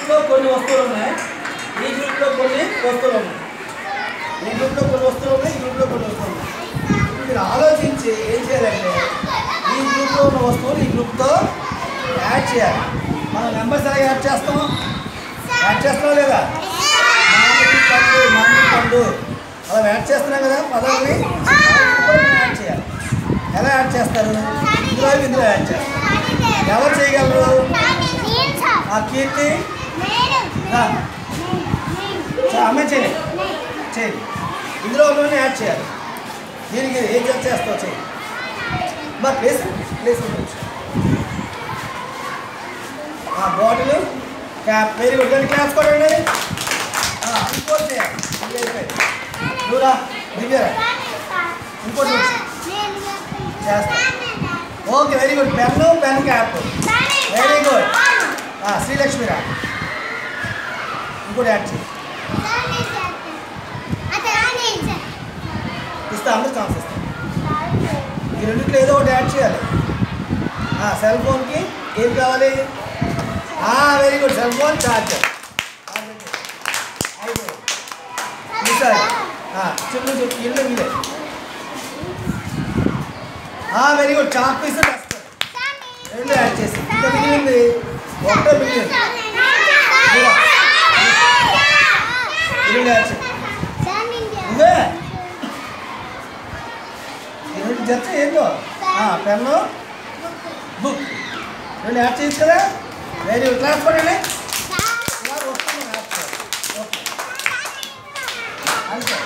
గ్రూప్లో కొన్ని వస్తువులు ఉన్నాయి, ఈ గ్రూప్లో కొన్ని వస్తువులు ఉన్నాయి, ఈ గ్రూప్లో కొన్ని వస్తువులు ఉన్నాయి, ఈ గ్రూప్లో కొన్ని వస్తువులు ఉన్నాయి. మీరు ఆలోచించి ఏం చేయాలంటే ఈ గ్రూప్లో ఉన్న వస్తువులు ఈ గ్రూప్తో యాడ్ చేయాలి. మనం నెంబర్స్ ఎలా యాడ్ చేస్తాం లేదా? మామిడి పండు అలా యాడ్ చేస్తున్నాం కదా పదాలని, యాడ్ చేయాలి. ఎలా యాడ్ చేస్తారు? ఇందులో యాడ్ చేస్తారు. ఎవరు చేయగలరు? ఆ కీర్తి అమ్మాయి చేయండి. ఇందులో యాడ్ చేయాలి. దీనికి ఏం చేస్తావు చేయి. మా place bottle cap. Very good. దాన్ని క్లాస్ కొట్టండి. ఇంకోటి చేయాలి. నువ్వురా దివ్యరా ఇంకోటి చేస్తా. Okay very good. Pen cap. Very good. శ్రీలక్ష్మిరా ఇంకోటి యాడ్ చేయి. ఇస్తా అందరూ ఛాన్స్ ఇస్తాం. ఈ రెండింటిలో ఏదో ఒకటి యాడ్ చేయాలి. సెల్ ఫోన్కి ఏం కావాలి? Very good. Cell phone charger. చెప్పు ఇల్లు వీలే. Very good. చాక్ పీస్ రెండు యాడ్ చేసి ఇంకా మిగిలింది ఒకటో మిగిలింది. రెండు యాడ్ చేసి నువ్వే రెండు జత ఏంటో పెన్ను బుక్ రెండు యాడ్ చేయొచ్చు కదా. Very good. క్లాస్ పడండి. ఓకే అంతే.